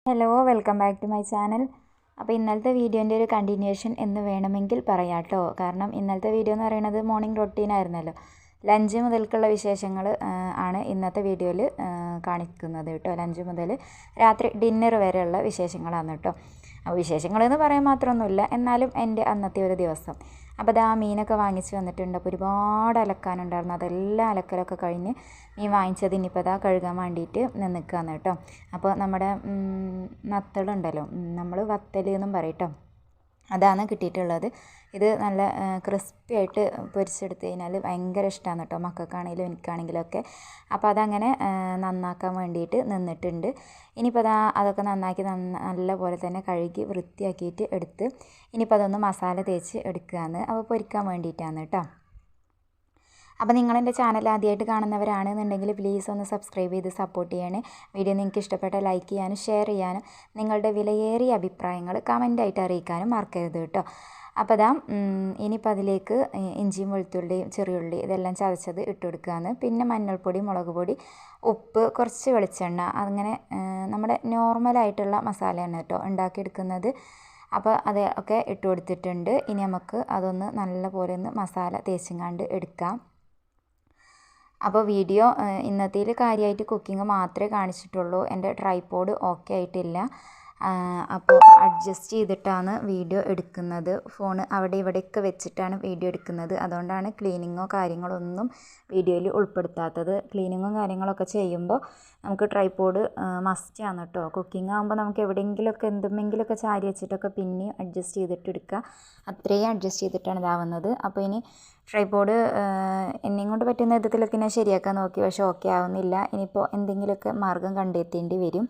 Hello welcome back to my channel. അപ്പോൾ ഇന്നലത്തെ വീഡിയോൻ്റെ ഒരു കണ്ടിന്യൂഷൻ എന്ന് വേണമെങ്കിൽ പറയാം കേട്ടോ. കാരണം ഇന്നലത്തെ വീഡിയോ എന്ന് പറയുന്നത് മോർണിംഗ് റൊട്ടീനായിരുന്നല്ലോ. ലഞ്ച് മുതൽക്കുള്ള വിശേഷങ്ങൾ ആണ് ഇന്നത്തെ വീഡിയോയിൽ കാണിക്കുന്നത് കേട്ടോ. ലഞ്ച് മുതൽ രാത്രി ഡിന്നർ വരെയുള്ള വിശേഷങ്ങളാണ് കേട്ടോ. അപ്പോൾ വിശേഷങ്ങളെന്ന് പറയാൻ മാത്രമൊന്നുമില്ല, എന്നാലും എൻ്റെ അന്നത്തെ ഒരു ദിവസം. അപ്പോൾ അത് ആ മീനൊക്കെ വാങ്ങിച്ച് വന്നിട്ടുണ്ട്. അപ്പോൾ ഒരുപാട് അലക്കാനുണ്ടായിരുന്നു. അതെല്ലാം അലക്കലൊക്കെ കഴിഞ്ഞ് മീൻ വാങ്ങിച്ചത് ഇനിയിപ്പോൾ അതാ കഴുകാൻ വേണ്ടിയിട്ട് നിൽക്കുകയാണ് കേട്ടോ. അപ്പോൾ നമ്മുടെ നത്തളുണ്ടല്ലോ, നമ്മൾ വത്തൽ എന്നും പറയും കേട്ടോ, അതാണ് കിട്ടിയിട്ടുള്ളത്. ഇത് നല്ല ക്രിസ്പി ആയിട്ട് പൊരിച്ചെടുത്ത് കഴിഞ്ഞാൽ ഭയങ്കര ഇഷ്ടമാണ് കേട്ടോ, മക്കൾക്കാണെങ്കിലും എനിക്കാണെങ്കിലും ഒക്കെ. അപ്പോൾ അതങ്ങനെ നന്നാക്കാൻ വേണ്ടിയിട്ട് നിന്നിട്ടുണ്ട്. ഇനിയിപ്പോൾ അതൊക്കെ നന്നാക്കി നല്ല പോലെ തന്നെ കഴുകി വൃത്തിയാക്കിയിട്ട് എടുത്ത് ഇനിയിപ്പോൾ അതൊന്ന് മസാല തേച്ച് എടുക്കുകയാണ്. അപ്പോൾ പൊരിക്കാൻ വേണ്ടിയിട്ടാണ് കേട്ടോ. അപ്പോൾ നിങ്ങളെൻ്റെ ചാനൽ ആദ്യമായിട്ട് കാണുന്നവരാണെന്നുണ്ടെങ്കിൽ പ്ലീസ് ഒന്ന് സബ്സ്ക്രൈബ് ചെയ്ത് സപ്പോർട്ട് ചെയ്യണേ. വീഡിയോ നിങ്ങൾക്ക് ഇഷ്ടപ്പെട്ട ലൈക്ക് ചെയ്യാനും ഷെയർ ചെയ്യാനും നിങ്ങളുടെ വിലയേറിയ അഭിപ്രായങ്ങൾ കമൻ്റായിട്ട് അറിയിക്കാനും മറക്കരുത് കേട്ടോ. അപ്പോൾ ഇനിയിപ്പോൾ അതിലേക്ക് ഇഞ്ചിയും വെളുത്തുള്ളിയും ചെറിയുള്ളി ഇതെല്ലാം ചതച്ചത് ഇട്ട് കൊടുക്കുകയാണ്. പിന്നെ മഞ്ഞൾപ്പൊടി, മുളക് പൊടി, ഉപ്പ്, കുറച്ച് വെളിച്ചെണ്ണ, അങ്ങനെ നമ്മുടെ നോർമലായിട്ടുള്ള മസാലയാണ് കേട്ടോ ഉണ്ടാക്കിയെടുക്കുന്നത്. അപ്പോൾ അത് ഒക്കെ ഇട്ട് കൊടുത്തിട്ടുണ്ട്. ഇനി നമുക്ക് അതൊന്ന് നല്ല പോലെ ഒന്ന് മസാല തേച്ചിങ്ങാണ്ട് എടുക്കാം. അപ്പോൾ വീഡിയോ ഇന്നത്തേൽ കാര്യമായിട്ട് കുക്കിംഗ് മാത്രമേ കാണിച്ചിട്ടുള്ളൂ. എൻ്റെ ട്രൈപോഡ് ഓക്കെ ആയിട്ടില്ല. അപ്പോൾ അഡ്ജസ്റ്റ് ചെയ്തിട്ടാണ് വീഡിയോ എടുക്കുന്നത്. ഫോൺ അവിടെ ഇവിടെയൊക്കെ വെച്ചിട്ടാണ് വീഡിയോ എടുക്കുന്നത്. അതുകൊണ്ടാണ് ക്ലീനിങ്ങോ കാര്യങ്ങളോ ഒന്നും വീഡിയോയിൽ ഉൾപ്പെടുത്താത്തത്. ക്ലീനിങ്ങും കാര്യങ്ങളൊക്കെ ചെയ്യുമ്പോൾ നമുക്ക് ട്രൈപോഡ് മസ്റ്റാണ് കേട്ടോ. കുക്കിംഗ് ആകുമ്പോൾ നമുക്ക് എവിടെയെങ്കിലുമൊക്കെ എന്തെങ്കിലുമൊക്കെ ചാരി വെച്ചിട്ടൊക്കെ പിന്നെയും അഡ്ജസ്റ്റ് ചെയ്തിട്ട് എടുക്കുക. അത്രയും അഡ്ജസ്റ്റ് ചെയ്തിട്ടാണ് ഇതാവുന്നത്. അപ്പോൾ ഇനി ട്രൈപോഡ് എന്നെയും കൊണ്ട് പറ്റുന്ന വിധത്തിലൊക്കെ ഞാൻ ശരിയാക്കാൻ നോക്കി, പക്ഷേ ഓക്കെ ആവുന്നില്ല. ഇനിയിപ്പോൾ എന്തെങ്കിലുമൊക്കെ മാർഗ്ഗം കണ്ടെത്തേണ്ടി വരും.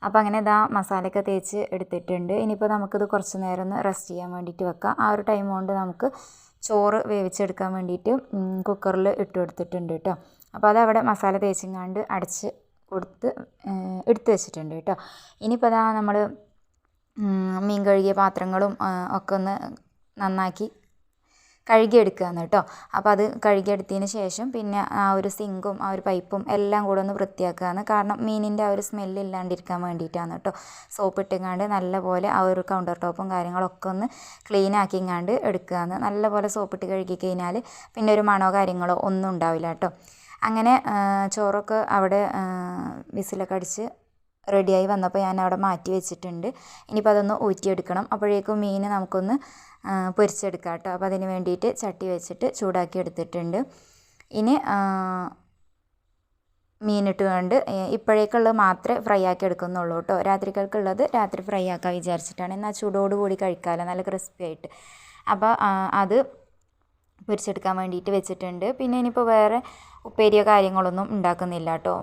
അപ്പോൾ അങ്ങനെ മസാലയൊക്കെ തേച്ച് എടുത്തിട്ടുണ്ട്. ഇനിയിപ്പോൾ നമുക്കിത് കുറച്ച് നേരം ഒന്ന് റെസ്റ്റ് ചെയ്യാൻ വേണ്ടിയിട്ട് വെക്കാം. ആ ഒരു ടൈം കൊണ്ട് നമുക്ക് ചോറ് വേവിച്ചെടുക്കാൻ വേണ്ടിയിട്ട് കുക്കറിൽ ഇട്ട് കൊടുത്തിട്ടുണ്ട് കേട്ടോ. അപ്പോൾ അതവിടെ മസാല തേച്ചിങ്ങാണ്ട് അടച്ച് കൊടുത്ത് എടുത്ത് വെച്ചിട്ടുണ്ട് കേട്ടോ. ഇനിയിപ്പോൾ നമ്മൾ മീൻ കഴുകിയ പാത്രങ്ങളും ഒക്കെ ഒന്ന് നന്നാക്കി കഴുകിയെടുക്കുകയാണ് കേട്ടോ. അപ്പോൾ അത് കഴുകിയെടുത്തതിന് ശേഷം പിന്നെ ആ ഒരു സിങ്കും ആ ഒരു പൈപ്പും എല്ലാം കൂടെ ഒന്ന് വൃത്തിയാക്കുകയാണ്. കാരണം മീനിൻ്റെ ആ ഒരു സ്മെല്ല് ഇല്ലാണ്ടിരിക്കാൻ വേണ്ടിയിട്ടാണ് കേട്ടോ. സോപ്പ് ഇട്ടിങ്ങാണ്ട് നല്ലപോലെ ആ ഒരു കൗണ്ടർ ടോപ്പും കാര്യങ്ങളൊക്കെ ഒന്ന് ക്ലീൻ ആക്കിങ്ങാണ്ട് എടുക്കുകയാണ്. നല്ലപോലെ സോപ്പിട്ട് കഴുകി കഴിഞ്ഞാൽ പിന്നെ ഒരു മണോ കാര്യങ്ങളോ ഒന്നും ഉണ്ടാവില്ല കേട്ടോ. അങ്ങനെ ചോറൊക്കെ അവിടെ വിസിലൊക്കെ അടിച്ച് റെഡിയായി വന്നപ്പോൾ ഞാൻ അവിടെ മാറ്റി വെച്ചിട്ടുണ്ട്. ഇനിയിപ്പോൾ അതൊന്ന് ഊറ്റിയെടുക്കണം. അപ്പോഴേക്കും മീൻ നമുക്കൊന്ന് പൊരിച്ചെടുക്കാം കേട്ടോ. അപ്പോൾ അതിന് വേണ്ടിയിട്ട് ചട്ടി വെച്ചിട്ട് ചൂടാക്കി എടുത്തിട്ടുണ്ട്. ഇനി മീനിട്ട് കൊണ്ട് ഇപ്പോഴേക്കുള്ളത് മാത്രമേ ഫ്രൈ ആക്കി എടുക്കുന്നുള്ളൂ കേട്ടോ. രാത്രികൾക്കുള്ളത് രാത്രി ഫ്രൈ ആക്കാൻ വിചാരിച്ചിട്ടാണ്. എന്നാൽ ചൂടോടുകൂടി കഴിക്കാമല്ലോ, നല്ല ക്രിസ്പി ആയിട്ട്. അപ്പോൾ അത് പൊരിച്ചെടുക്കാൻ വേണ്ടിയിട്ട് വെച്ചിട്ടുണ്ട്. പിന്നെ ഇനിയിപ്പോൾ വേറെ ഉപ്പേരിയോ കാര്യങ്ങളൊന്നും ഉണ്ടാക്കുന്നില്ല കേട്ടോ.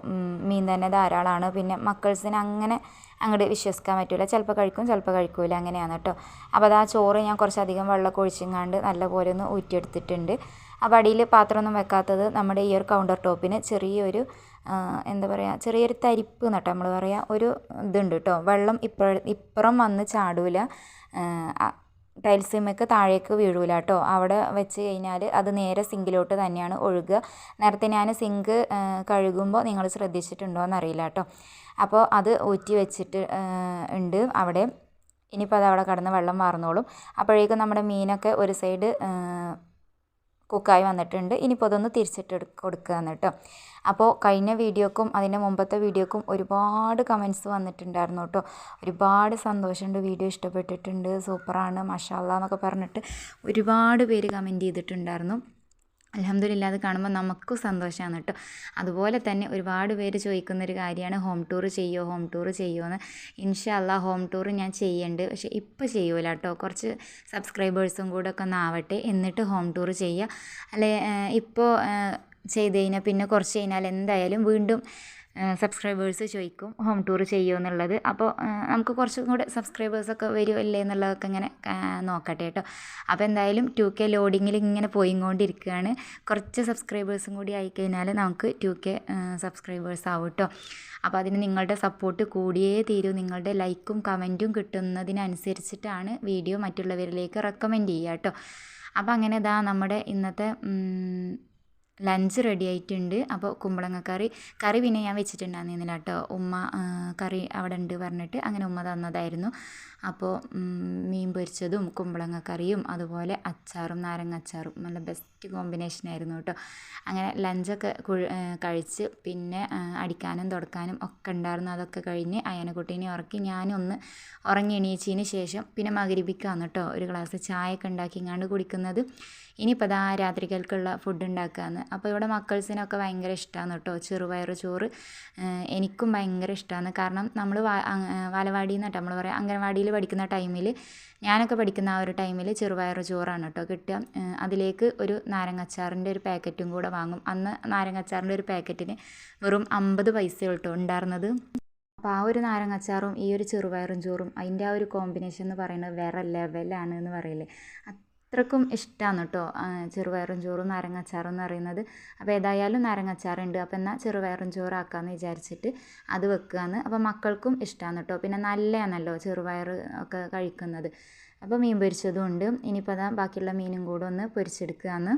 മീൻ തന്നെ ധാരാളമാണ്. പിന്നെ മക്കൾസിന് അങ്ങനെ അങ്ങോട്ട് വിശ്വസിക്കാൻ പറ്റില്ല. ചിലപ്പോൾ കഴിക്കും, ചിലപ്പോൾ കഴിക്കില്ല, അങ്ങനെയാണ് കേട്ടോ. അപ്പോൾ ആ ചോറ് ഞാൻ കുറച്ചധികം വെള്ളമൊക്കെ ഒഴിച്ചിങ്ങാണ്ട് നല്ലപോലെ ഒന്ന് ഊറ്റിയെടുത്തിട്ടുണ്ട്. അപ്പോൾ അടിയിൽ പാത്രമൊന്നും വെക്കാത്തത് നമ്മുടെ ഈ ഒരു കൗണ്ടർ ടോപ്പിന് ചെറിയൊരു എന്താ പറയുക, ചെറിയൊരു തരിപ്പ് എന്നിട്ട് നമ്മൾ പറയുക ഒരു ഇതുണ്ട് കേട്ടോ. വെള്ളം ഇപ്പുറം വന്ന് ചാടൂല, ടൈൽസിമൊക്കെ താഴേക്ക് വീഴൂല കേട്ടോ. അവിടെ വെച്ച് കഴിഞ്ഞാൽ അത് നേരെ സിങ്കിലോട്ട് തന്നെയാണ് ഒഴുകുക. നേരത്തെ ഞാൻ സിങ്ക് കഴുകുമ്പോൾ നിങ്ങൾ ശ്രദ്ധിച്ചിട്ടുണ്ടോ എന്നറിയില്ല കേട്ടോ. അപ്പോൾ അത് ഊറ്റി വെച്ചിട്ട് ഉണ്ട് അവിടെ. ഇനിയിപ്പോൾ അത് അവിടെ കടന്ന് വെള്ളം വാർന്നോളും. അപ്പോഴേക്കും നമ്മുടെ മീനൊക്കെ ഒരു സൈഡ് കുക്കായി വന്നിട്ടുണ്ട്. ഇനിയിപ്പോൾ അതൊന്ന് തിരിച്ചിട്ട് കൊടുക്കുകയാണ് കേട്ടോ. അപ്പോൾ കഴിഞ്ഞ വീഡിയോക്കും അതിൻ്റെ മുമ്പത്തെ വീഡിയോക്കും ഒരുപാട് കമൻറ്റ്സ് വന്നിട്ടുണ്ടായിരുന്നു കേട്ടോ. ഒരുപാട് സന്തോഷമുണ്ട്, വീഡിയോ ഇഷ്ടപ്പെട്ടിട്ടുണ്ട്, സൂപ്പറാണ്, മാഷാഅല്ലാഹ് എന്നൊക്കെ പറഞ്ഞിട്ട് ഒരുപാട് പേര് കമൻറ്റ് ചെയ്തിട്ടുണ്ടായിരുന്നു. അൽഹംദുലില്ലാഹ്, അത് കാണുമ്പോൾ നമുക്കും സന്തോഷമാണ് കേട്ടോ. അതുപോലെ തന്നെ ഒരുപാട് പേര് ചോദിക്കുന്നൊരു കാര്യമാണ് ഹോം ടൂർ ചെയ്യുമോ, ഹോം ടൂർ ചെയ്യുമോ എന്ന്. ഇൻഷാ അല്ലാഹ് ഹോം ടൂർ ഞാൻ ചെയ്യുന്നുണ്ട്. പക്ഷേ ഇപ്പോൾ ചെയ്യൂല കേട്ടോ. കുറച്ച് സബ്സ്ക്രൈബേഴ്സും കൂടെ ഒക്കെ ഒന്ന് ആവട്ടെ, എന്നിട്ട് ഹോം ടൂർ ചെയ്യുക. അല്ലെ ഇപ്പോൾ ചെയ്ത് കഴിഞ്ഞാൽ പിന്നെ കുറച്ച് കഴിഞ്ഞാൽ എന്തായാലും വീണ്ടും സബ്സ്ക്രൈബേഴ്സ് ചോദിക്കും ഹോം ടൂർ ചെയ്യുമോ എന്നുള്ളത്. അപ്പോൾ നമുക്ക് കുറച്ചും കൂടെ സബ്സ്ക്രൈബേഴ്സൊക്കെ വരുമല്ലേ എന്നുള്ളതൊക്കെ ഇങ്ങനെ നോക്കട്ടെ കേട്ടോ. അപ്പോൾ എന്തായാലും 2K ലോഡിങ്ങിൽ ഇങ്ങനെ പോയിക്കൊണ്ടിരിക്കുകയാണ്. കുറച്ച് സബ്സ്ക്രൈബേഴ്സും കൂടി ആയിക്കഴിഞ്ഞാൽ നമുക്ക് 2K സബ്സ്ക്രൈബേഴ്സ് ആവും കേട്ടോ. അപ്പോൾ അതിന് നിങ്ങളുടെ സപ്പോർട്ട് കൂടിയേ തീരൂ. നിങ്ങളുടെ ലൈക്കും കമൻറ്റും കിട്ടുന്നതിനനുസരിച്ചിട്ടാണ് വീഡിയോ മറ്റുള്ളവരിലേക്ക് റെക്കമെൻഡ് ചെയ്യുക കേട്ടോ. അപ്പോൾ അങ്ങനെ നമ്മുടെ ഇന്നത്തെ ലഞ്ച് റെഡി ആയിട്ടുണ്ട്. അപ്പോൾ കുമ്പളങ്ങ കറി പിന്നെ ഞാൻ വെച്ചിട്ടുണ്ടായിരുന്നില്ല കേട്ടോ. ഉമ്മ കറി അവിടെ ഉണ്ട് പറഞ്ഞിട്ട് അങ്ങനെ ഉമ്മ തന്നതായിരുന്നു. അപ്പോൾ മീൻ പൊരിച്ചതും കുമ്പളങ്ങ കറിയും അതുപോലെ അച്ചാറും നാരങ്ങ അച്ചാറും നല്ല ബെസ്റ്റ് കോമ്പിനേഷൻ ആയിരുന്നു കേട്ടോ. അങ്ങനെ ലഞ്ചൊക്കെ കഴിച്ച് പിന്നെ അടിക്കാനും തുടക്കാനും ഒക്കെ ഉണ്ടായിരുന്നു. അതൊക്കെ കഴിഞ്ഞ് അയനക്കുട്ടീനെ ഉറക്കി ഞാനൊന്ന് ഉറങ്ങി എണീച്ചതിന് ശേഷം പിന്നെ മഗ്‌രിബിക്കാണ് കേട്ടോ ഒരു ഗ്ലാസ് ചായ ഒക്കെ ഉണ്ടാക്കിങ്ങാണ്ട് കുടിക്കുന്നത്. ഇനിയിപ്പോൾ അതാ രാത്രികൾക്കുള്ള ഫുഡ് ഉണ്ടാക്കുകയെന്ന്. അപ്പോൾ ഇവിടെ മക്കൾസിനൊക്കെ ഭയങ്കര ഇഷ്ടമാണ് കേട്ടോ ചെറുപയർ ചോറ്. എനിക്കും ഭയങ്കര ഇഷ്ടമാണ്. കാരണം നമ്മൾ വാലവാടിയിൽ നിന്നാട്ടോ നമ്മൾ പറയാം അംഗനവാടിയിൽ പഠിക്കുന്ന ടൈമിൽ ഞാനൊക്കെ പഠിക്കുന്ന ആ ഒരു ടൈമിൽ ചെറുപയർ ചോറാണ് കേട്ടോ കിട്ടുക. അതിലേക്ക് ഒരു നാരങ്ങച്ചാറിൻ്റെ ഒരു പാക്കറ്റും കൂടെ വാങ്ങും. അന്ന് നാരങ്ങച്ചാറിൻ്റെ ഒരു പാക്കറ്റിന് വെറും 50 പൈസ കേട്ടോ ഉണ്ടായിരുന്നത്. അപ്പോൾ ആ ഒരു നാരങ്ങച്ചാറും ഈ ഒരു ചെറുപയറും ചോറും അതിൻ്റെ ആ ഒരു കോമ്പിനേഷൻ എന്ന് പറയുന്നത് വേറെ ലെവലാണ് എന്ന് പറയില്ലേ. അത്രക്കും ഇഷ്ടമാണ് കേട്ടോ ചെറുപയറും ചോറും നാരങ്ങച്ചാറും എന്ന് പറയുന്നത്. അപ്പോൾ ഏതായാലും നാരങ്ങച്ചാറുണ്ട്, അപ്പോൾ എന്നാൽ ചെറുപയറും ചോറാക്കാമെന്ന് വിചാരിച്ചിട്ട് അത് വെക്കുകയെന്ന്. അപ്പോൾ മക്കൾക്കും ഇഷ്ടമാണ് കേട്ടോ. പിന്നെ നല്ലതാണല്ലോ ചെറുപയർ ഒക്കെ കഴിക്കുന്നത്. അപ്പോൾ മീൻ പൊരിച്ചതും ഉണ്ട്. ഇനിയിപ്പോൾ അതാ ബാക്കിയുള്ള മീനും കൂടെ ഒന്ന് പൊരിച്ചെടുക്കുകയെന്ന്.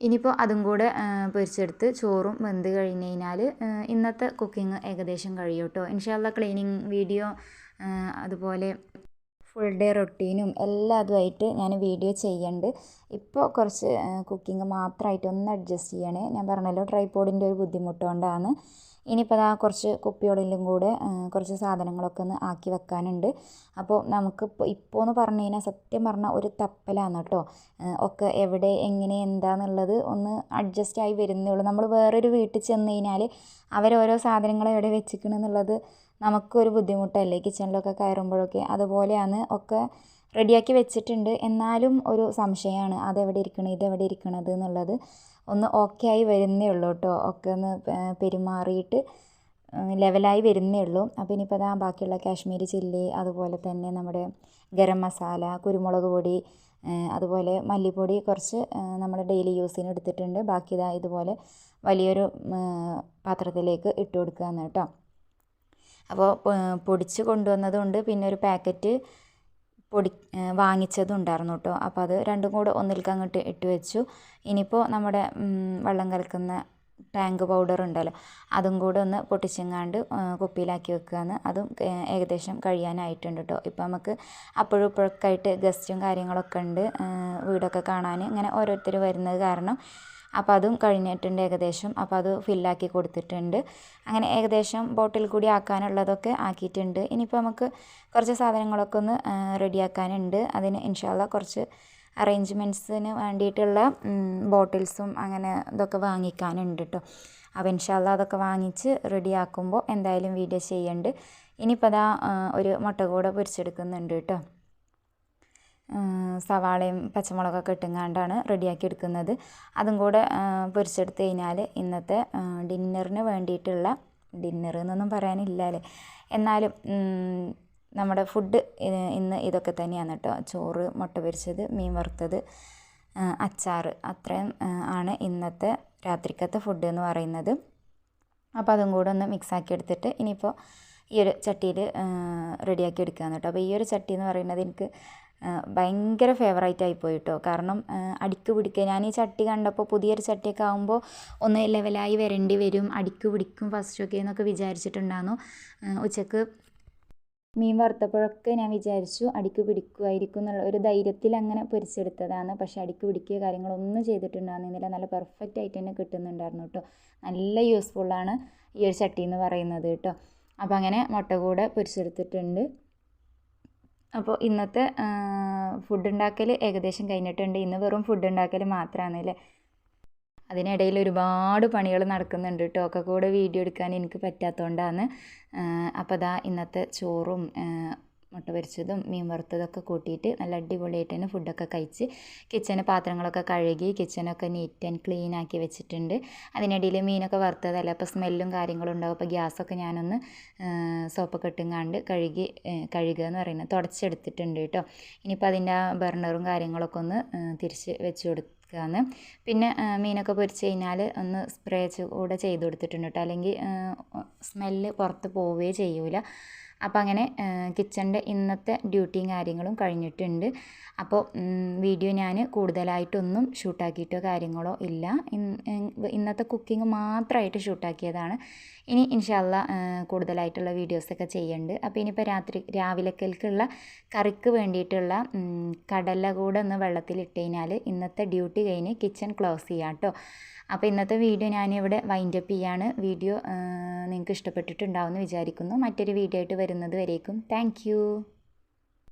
ഇനിയിപ്പോൾ അതും കൂടെ പൊരിച്ചെടുത്ത് ചോറും വെന്ത് കഴിഞ്ഞ് കഴിഞ്ഞാൽ ഇന്നത്തെ കുക്കിംഗ് ഏകദേശം കഴിയും കേട്ടോ. ഇൻഷാ അല്ലാഹ് ക്ലീനിങ് വീഡിയോ അതുപോലെ ഫുൾ ഡേ റൊട്ടീനും എല്ലാതുമായിട്ട് ഞാൻ വീഡിയോ ചെയ്യുന്നുണ്ട്. ഇപ്പോൾ കുറച്ച് കുക്കിംഗ് മാത്രമായിട്ട് ഒന്ന് അഡ്ജസ്റ്റ് ചെയ്യണേ. ഞാൻ പറഞ്ഞല്ലോ ട്രൈപോഡിൻ്റെ ഒരു ബുദ്ധിമുട്ട് കൊണ്ടാണ്. ഇനിയിപ്പോൾ അതാ കുറച്ച് കുപ്പിയോടെല്ലാം കൂടെ കുറച്ച് സാധനങ്ങളൊക്കെ ഒന്ന് ആക്കി വെക്കാനുണ്ട്. അപ്പോൾ നമുക്കിപ്പോൾ ഇപ്പോൾ എന്ന് പറഞ്ഞു കഴിഞ്ഞാൽ സത്യം പറഞ്ഞാൽ ഒരു തപ്പലാണ് കേട്ടോ. ഒക്കെ എവിടെ എങ്ങനെ എന്താണെന്നുള്ളത് ഒന്ന് അഡ്ജസ്റ്റ് ആയി വരുന്നേ ഉള്ളൂ. നമ്മൾ വേറൊരു വീട്ടിൽ ചെന്ന് കഴിഞ്ഞാൽ അവരോരോ സാധനങ്ങൾ എവിടെ വെച്ചിരിക്കണമെന്നുള്ളത് നമുക്കൊരു ബുദ്ധിമുട്ടല്ലേ കിച്ചണിലൊക്കെ കയറുമ്പോഴൊക്കെ. അതുപോലെയാണ് ഒക്കെ റെഡിയാക്കി വെച്ചിട്ടുണ്ട്. എന്നാലും ഒരു സംശയമാണ് അതെവിടെ ഇരിക്കണം ഇതെവിടെ ഇരിക്കണത് എന്നുള്ളത്. ഒന്ന് ഓക്കെ ആയി വരുന്നേ ഉള്ളൂ കേട്ടോ. ഒക്കെ ഒന്ന് പെരുമാറിയിട്ട് ലെവലായി വരുന്നേ ഉള്ളൂ. അപ്പോൾ ഇനിയിപ്പോൾ അതാ ബാക്കിയുള്ള കാശ്മീരി ചില്ലി അതുപോലെ തന്നെ നമ്മുടെ ഗരം മസാല കുരുമുളക് പൊടി അതുപോലെ മല്ലിപ്പൊടി കുറച്ച് നമ്മൾ ഡെയിലി യൂസിന് എടുത്തിട്ടുണ്ട്. ബാക്കി ഇതാ ഇതുപോലെ വലിയൊരു പാത്രത്തിലേക്ക് ഇട്ട് കൊടുക്കുകയെന്ന് കേട്ടോ. അപ്പോൾ പൊടിച്ച് കൊണ്ടുവന്നതുകൊണ്ട് പിന്നെ ഒരു പാക്കറ്റ് വാങ്ങിച്ചതും ഉണ്ടായിരുന്നു കേട്ടോ. അപ്പോൾ അത് രണ്ടും കൂടെ ഒന്നിലേക്ക് അങ്ങോട്ട് ഇട്ട് വെച്ചു. ഇനിയിപ്പോൾ നമ്മുടെ വെള്ളം കലക്കുന്ന ടാങ്ക് പൗഡർ ഉണ്ടല്ലോ അതും കൂടെ ഒന്ന് പൊട്ടിച്ചെങ്ങാണ്ട് കുപ്പിയിലാക്കി വെക്കുകയെന്ന്. അതും ഏകദേശം കഴിയാനായിട്ടുണ്ട് കേട്ടോ. ഇപ്പോൾ നമുക്ക് അപ്പോഴും ഇപ്പോഴൊക്കെ ആയിട്ട് ഗസ്റ്റും കാര്യങ്ങളൊക്കെ ഉണ്ട് വീടൊക്കെ കാണാൻ ഇങ്ങനെ ഓരോരുത്തർ വരുന്നത് കാരണം. അപ്പോൾ അതും കഴിഞ്ഞിട്ടുണ്ട് ഏകദേശം. അപ്പോൾ അത് ഫില്ലാക്കി കൊടുത്തിട്ടുണ്ട്. അങ്ങനെ ഏകദേശം ബോട്ടിൽ കൂടി ആക്കാനുള്ളതൊക്കെ ആക്കിയിട്ടുണ്ട്. ഇനിയിപ്പോൾ നമുക്ക് കുറച്ച് സാധനങ്ങളൊക്കെ ഒന്ന് റെഡിയാക്കാനുണ്ട്. അതിന് ഇൻഷാ അല്ലാഹ് കുറച്ച് അറേഞ്ച്മെൻറ്റ്സിന് വേണ്ടിയിട്ടുള്ള ബോട്ടിൽസും അങ്ങനെ ഇതൊക്കെ വാങ്ങിക്കാനുണ്ട് കേട്ടോ. അപ്പോൾ ഇൻഷാ അല്ലാഹ് അതൊക്കെ വാങ്ങിച്ച് റെഡിയാക്കുമ്പോൾ എന്തായാലും വീഡിയോ ചെയ്യുന്നുണ്ട്. ഇനിയിപ്പോൾ അതാ ഒരു മുട്ട കൂടെ പൊരിച്ചെടുക്കുന്നുണ്ട് കേട്ടോ. സവാളയും പച്ചമുളകൊക്കെ ഇട്ടുങ്ങാണ്ടാണ് റെഡിയാക്കി എടുക്കുന്നത്. അതും കൂടെ പൊരിച്ചെടുത്ത് കഴിഞ്ഞാൽ ഇന്നത്തെ ഡിന്നറിന് വേണ്ടിയിട്ടുള്ള ഡിന്നർ എന്നൊന്നും പറയാനില്ല അല്ലേ. എന്നാലും നമ്മുടെ ഫുഡ് ഇന്ന് ഇതൊക്കെ തന്നെയാണ് കേട്ടോ. ചോറ് മുട്ട പൊരിച്ചത് മീൻ വറുത്തത് അച്ചാർ അത്രയും ആണ് ഇന്നത്തെ രാത്രിക്കത്തെ ഫുഡ് എന്ന് പറയുന്നത്. അപ്പോൾ അതും കൂടെ ഒന്ന് മിക്സാക്കി എടുത്തിട്ട് ഇനിയിപ്പോൾ ഈ ഒരു ചട്ടിയിൽ റെഡിയാക്കി എടുക്കുകയാണ് കേട്ടോ. അപ്പോൾ ഈ ഒരു ചട്ടി എന്ന് പറയുന്നത് എനിക്ക് ഭയങ്കര ഫേവറേറ്റ് ആയിപ്പോയി കേട്ടോ. കാരണം അടിക്ക് പിടിക്കുക ഞാൻ ഈ ചട്ടി കണ്ടപ്പോൾ പുതിയൊരു ചട്ടിയൊക്കെ ആകുമ്പോൾ ഒന്ന് ലെവലായി വരേണ്ടി വരും അടിക്ക് പിടിക്കും ഫസ്റ്റൊക്കെ എന്നൊക്കെ വിചാരിച്ചിട്ടുണ്ടായിരുന്നു. ഉച്ചക്ക് മീൻ വറുത്തപ്പോഴൊക്കെ ഞാൻ വിചാരിച്ചു അടിക്ക് പിടിക്കുമായിരിക്കും എന്നുള്ള ഒരു ധൈര്യത്തിൽ അങ്ങനെ പൊരിച്ചെടുത്തതാണ്. പക്ഷേ അടിക്ക് പിടിക്കുക കാര്യങ്ങളൊന്നും ചെയ്തിട്ടുണ്ടായിരുന്നില്ല. നല്ല പെർഫെക്റ്റ് ആയിട്ട് തന്നെ കിട്ടുന്നുണ്ടായിരുന്നു കേട്ടോ. നല്ല യൂസ്ഫുള്ളാണ് ഈ ഒരു ചട്ടി എന്ന് പറയുന്നത് കേട്ടോ. അപ്പോൾ അങ്ങനെ മുട്ട കൂടെ പൊരിച്ചെടുത്തിട്ടുണ്ട്. അപ്പോൾ ഇന്നത്തെ ഫുഡ് ഉണ്ടാക്കൽ ഏകദേശം കഴിഞ്ഞിട്ടുണ്ട്. ഇന്ന് വെറും ഫുഡ് ഉണ്ടാക്കൽ മാത്രമാണ് അല്ലേ. അതിനിടയിൽ ഒരുപാട് പണികൾ നടക്കുന്നുണ്ട് കേട്ടോ. ഒക്കെ കൂടെ വീഡിയോ എടുക്കാൻ എനിക്ക് പറ്റാത്തതുകൊണ്ടാണ്. അപ്പോൾ അതാ ഇന്നത്തെ ചോറും മുട്ട പൊരിച്ചതും മീൻ വറുത്തതൊക്കെ കൂട്ടിയിട്ട് നല്ല അടിപൊളിയായിട്ട് തന്നെ ഫുഡൊക്കെ കഴിച്ച് കിച്ചന് പാത്രങ്ങളൊക്കെ കഴുകി കിച്ചനൊക്കെ നീറ്റ് ആൻഡ് ക്ലീൻ ആക്കി വെച്ചിട്ടുണ്ട്. അതിനിടയിൽ മീനൊക്കെ വറുത്തതല്ല അപ്പോൾ സ്മെല്ലും കാര്യങ്ങളും ഉണ്ടാവും. അപ്പോൾ ഗ്യാസൊക്കെ ഞാനൊന്ന് സോപ്പൊക്കെ ഇട്ടുങ്ങാണ്ട് കഴുകുക എന്ന് പറയുന്നത് തുടച്ചെടുത്തിട്ടുണ്ട് കേട്ടോ. ഇനിയിപ്പോൾ അതിൻ്റെ ആ ബർണറും കാര്യങ്ങളൊക്കെ ഒന്ന് തിരിച്ച് വെച്ച് കൊടുക്കുകയാണ്. പിന്നെ മീനൊക്കെ പൊരിച്ച് കഴിഞ്ഞാൽ ഒന്ന് സ്പ്രേ കൂടെ ചെയ്ത് കൊടുത്തിട്ടുണ്ട് കേട്ടോ. അല്ലെങ്കിൽ സ്മെല്ല് പുറത്ത് പോവുകയേ ചെയ്യൂല. അപ്പോൾ അങ്ങനെ കിച്ചണിൻ്റെ ഇന്നത്തെ ഡ്യൂട്ടിയും കാര്യങ്ങളും കഴിഞ്ഞിട്ടുണ്ട്. അപ്പോൾ വീഡിയോ ഞാൻ കൂടുതലായിട്ടൊന്നും ഷൂട്ടാക്കിയിട്ടോ കാര്യങ്ങളോ ഇല്ല. ഇന്നത്തെ കുക്കിംഗ് മാത്രമായിട്ട് ഷൂട്ടാക്കിയതാണ്. ഇനി ഇൻഷാ അല്ലാ കൂടുതലായിട്ടുള്ള വീഡിയോസൊക്കെ ചെയ്യുന്നുണ്ട്. അപ്പോൾ ഇനിയിപ്പോൾ രാവിലേക്കുള്ള കറിക്ക് വേണ്ടിയിട്ടുള്ള കടല കൂടെ ഒന്ന് വെള്ളത്തിലിട്ട് കഴിഞ്ഞാൽ ഇന്നത്തെ ഡ്യൂട്ടി കഴിഞ്ഞ് കിച്ചൺ ക്ലോസ് ചെയ്യാം കേട്ടോ. അപ്പോൾ ഇന്നത്തെ വീഡിയോ ഞാനിവിടെ വൈൻഡപ്പ് ചെയ്യാണ്. വീഡിയോ നിങ്ങൾക്ക് ഇഷ്ടപ്പെട്ടിട്ടുണ്ടാവുമെന്ന് വിചാരിക്കുന്നു. മറ്റൊരു വീഡിയോ ആയിട്ട് വരുന്നത് വരേക്കും താങ്ക്